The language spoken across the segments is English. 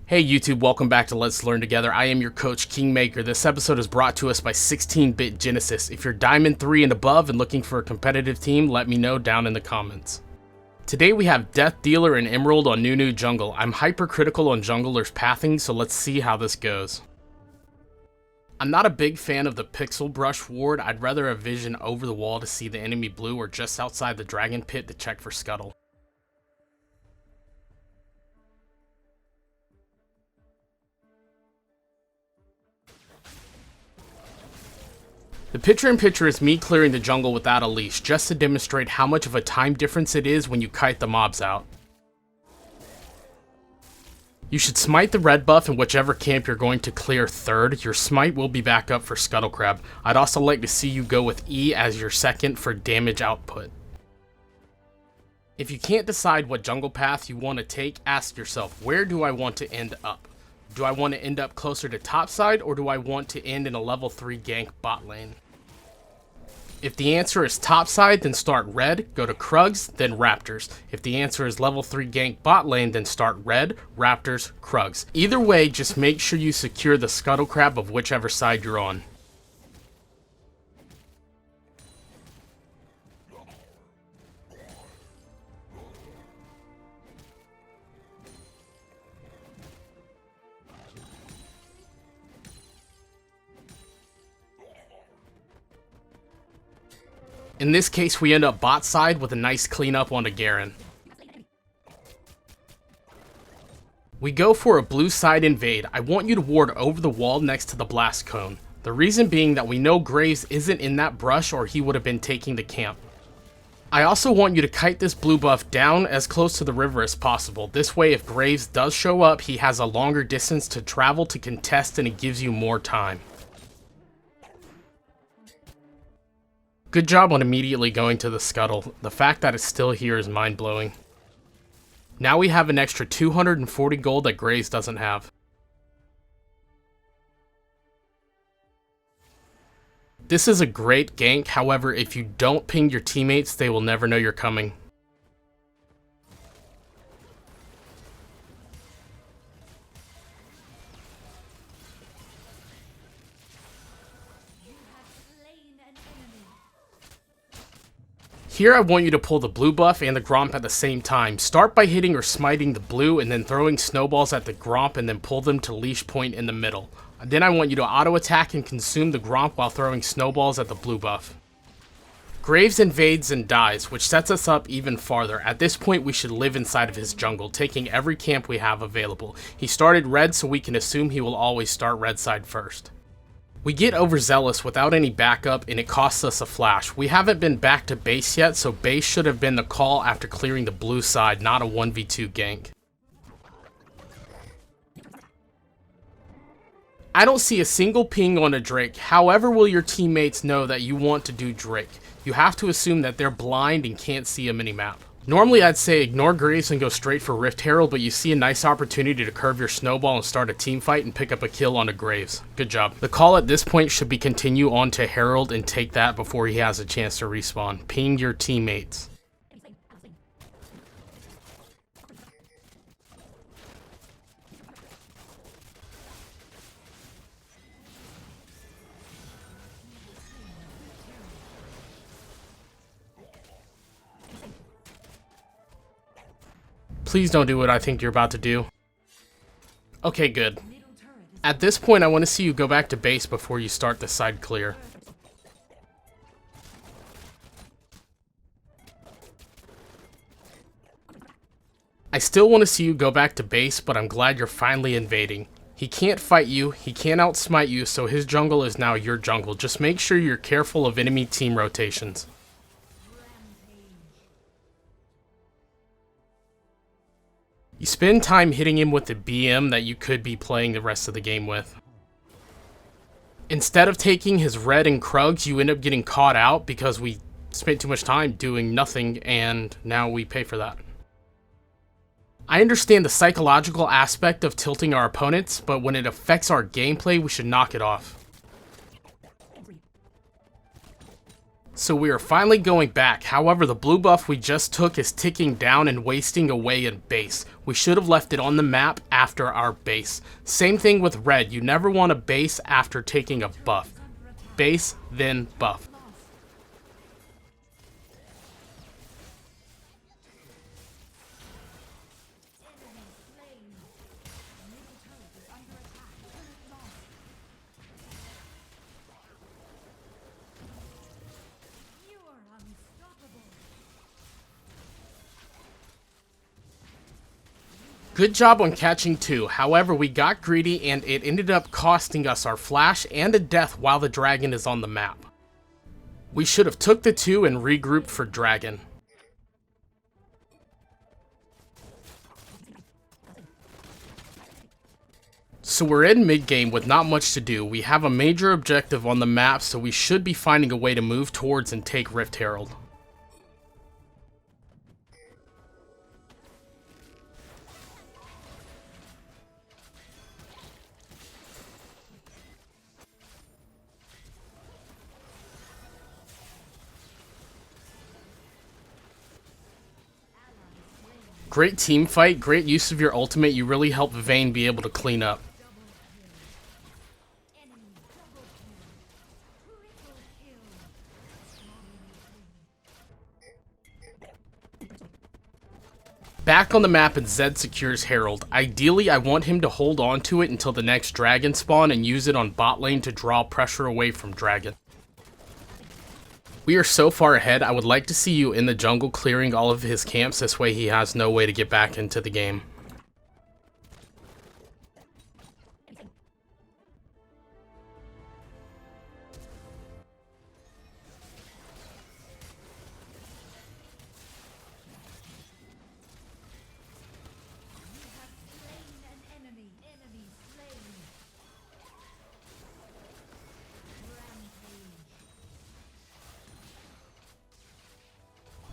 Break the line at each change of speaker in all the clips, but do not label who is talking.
Hey YouTube, welcome back to Let's Learn Together. I am your coach, Kingmaker. This episode is brought to us by 16-Bit Genesis. If you're Diamond 3 and above and looking for a competitive team, let me know down in the comments. Today we have Death Dealer and Emerald on Nunu Jungle. I'm hypercritical on junglers pathing, so let's see how this goes. I'm not a big fan of the Pixel Brush ward. I'd rather have vision over the wall to see the enemy blue or just outside the Dragon Pit to check for Scuttle. The picture-in-picture is me clearing the jungle without a leash, just to demonstrate how much of a time difference it is when you kite the mobs out. You should smite the red buff in whichever camp you're going to clear third. Your smite will be back up for Scuttle Crab. I'd also like to see you go with E as your second for damage output. If you can't decide what jungle path you want to take, ask yourself, where do I want to end up? Do I want to end up closer to topside, or do I want to end in a level 3 gank bot lane? If the answer is topside, then start red, go to Krugs, then Raptors. If the answer is level 3 gank bot lane, then start red, Raptors, Krugs. Either way, just make sure you secure the Scuttle Crab of whichever side you're on. In this case, we end up bot side with a nice cleanup onto Garen. We go for a blue side invade. I want you to ward over the wall next to the blast cone. The reason being that we know Graves isn't in that brush or he would have been taking the camp. I also want you to kite this blue buff down as close to the river as possible. This way, if Graves does show up, he has a longer distance to travel to contest and it gives you more time. Good job on immediately going to the Scuttle. The fact that it's still here is mind-blowing. Now we have an extra 240 gold that Graves doesn't have. This is a great gank, however, if you don't ping your teammates, they will never know you're coming. Here I want you to pull the blue buff and the Gromp at the same time. Start by hitting or smiting the blue and then throwing snowballs at the Gromp and then pull them to leash point in the middle. Then I want you to auto attack and consume the Gromp while throwing snowballs at the blue buff. Graves invades and dies, which sets us up even farther. At this point we should live inside of his jungle, taking every camp we have available. He started red, so we can assume he will always start red side first. We get overzealous without any backup and it costs us a flash. We haven't been back to base yet, so base should have been the call after clearing the blue side, not a 1v2 gank. I don't see a single ping on a Drake. However will your teammates know that you want to do Drake? You have to assume that they're blind and can't see a minimap. Normally I'd say ignore Graves and go straight for Rift Herald, but you see a nice opportunity to curve your snowball and start a team fight and pick up a kill onto Graves. Good job. The call at this point should be continue on to Herald and take that before he has a chance to respawn. Ping your teammates. Please don't do what I think you're about to do. Okay, good. At this point, I want to see you go back to base before you start the side clear. I still want to see you go back to base, but I'm glad you're finally invading. He can't fight you, he can't outsmite you, so his jungle is now your jungle. Just make sure you're careful of enemy team rotations. You spend time hitting him with the BM that you could be playing the rest of the game with. Instead of taking his red and Krugs, you end up getting caught out because we spent too much time doing nothing and now we pay for that. I understand the psychological aspect of tilting our opponents, but when it affects our gameplay, we should knock it off. So we are finally going back. However, the blue buff we just took is ticking down and wasting away in base. We should have left it on the map after our base. Same thing with red. You never want to base after taking a buff. Base, then buff. Good job on catching 2, however we got greedy and it ended up costing us our flash and a death while the dragon is on the map. We should have took the 2 and regrouped for dragon. So we're in mid game with not much to do. We have a major objective on the map, so we should be finding a way to move towards and take Rift Herald. Great team fight, great use of your ultimate. You really helped Vayne be able to clean up. Back on the map and Zed secures Herald. Ideally, I want him to hold on to it until the next dragon spawn and use it on bot lane to draw pressure away from dragon. We are so far ahead, I would like to see you in the jungle clearing all of his camps, this way he has no way to get back into the game.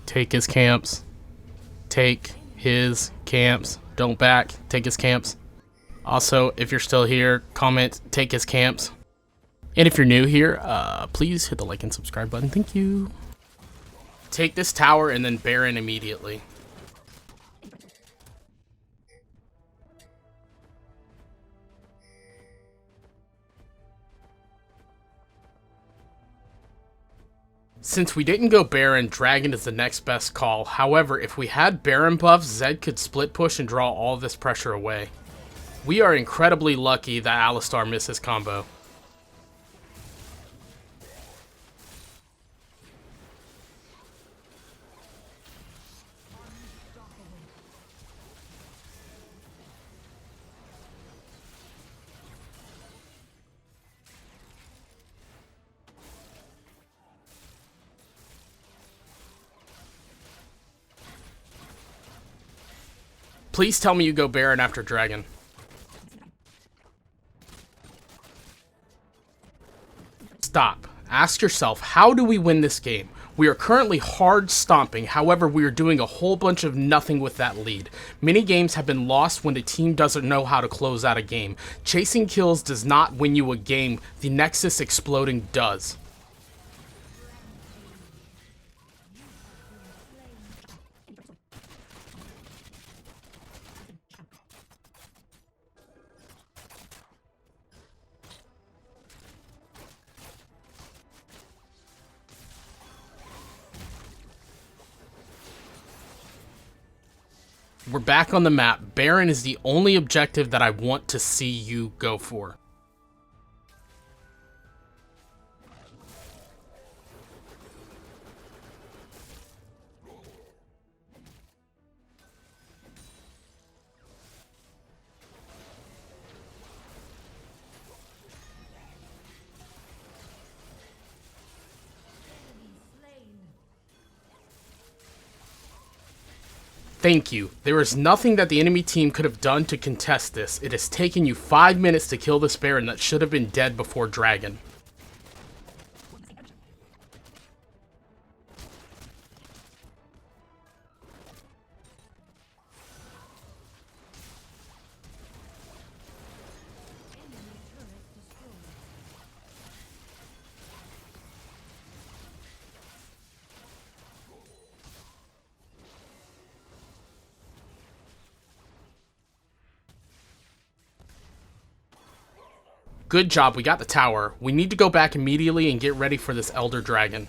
Take his camps. Take his camps. Don't back. Take his camps. Also, if you're still here, comment, take his camps. And if you're new here, please hit the like and subscribe button. Thank you. Take this tower and then Baron immediately. Since we didn't go Baron, Dragon is the next best call. However, if we had Baron buffs, Zed could split push and draw all this pressure away. We are incredibly lucky that Alistar missed his combo. Please tell me you go Baron after Dragon. Stop. Ask yourself, how do we win this game? We are currently hard stomping, however we are doing a whole bunch of nothing with that lead. Many games have been lost when the team doesn't know how to close out a game. Chasing kills does not win you a game, the Nexus exploding does. We're back on the map. Baron is the only objective that I want to see you go for. Thank you. There is nothing that the enemy team could have done to contest this. It has taken you 5 minutes to kill this Baron that should have been dead before Dragon. Good job, we got the tower. We need to go back immediately and get ready for this Elder Dragon.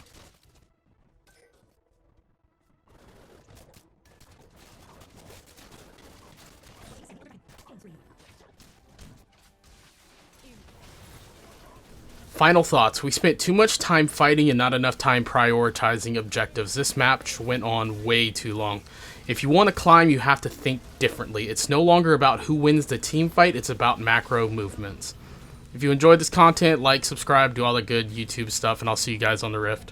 Final thoughts. We spent too much time fighting and not enough time prioritizing objectives. This match went on way too long. If you want to climb, you have to think differently. It's no longer about who wins the team fight, it's about macro movements. If you enjoyed this content, like, subscribe, do all the good YouTube stuff, and I'll see you guys on the Rift.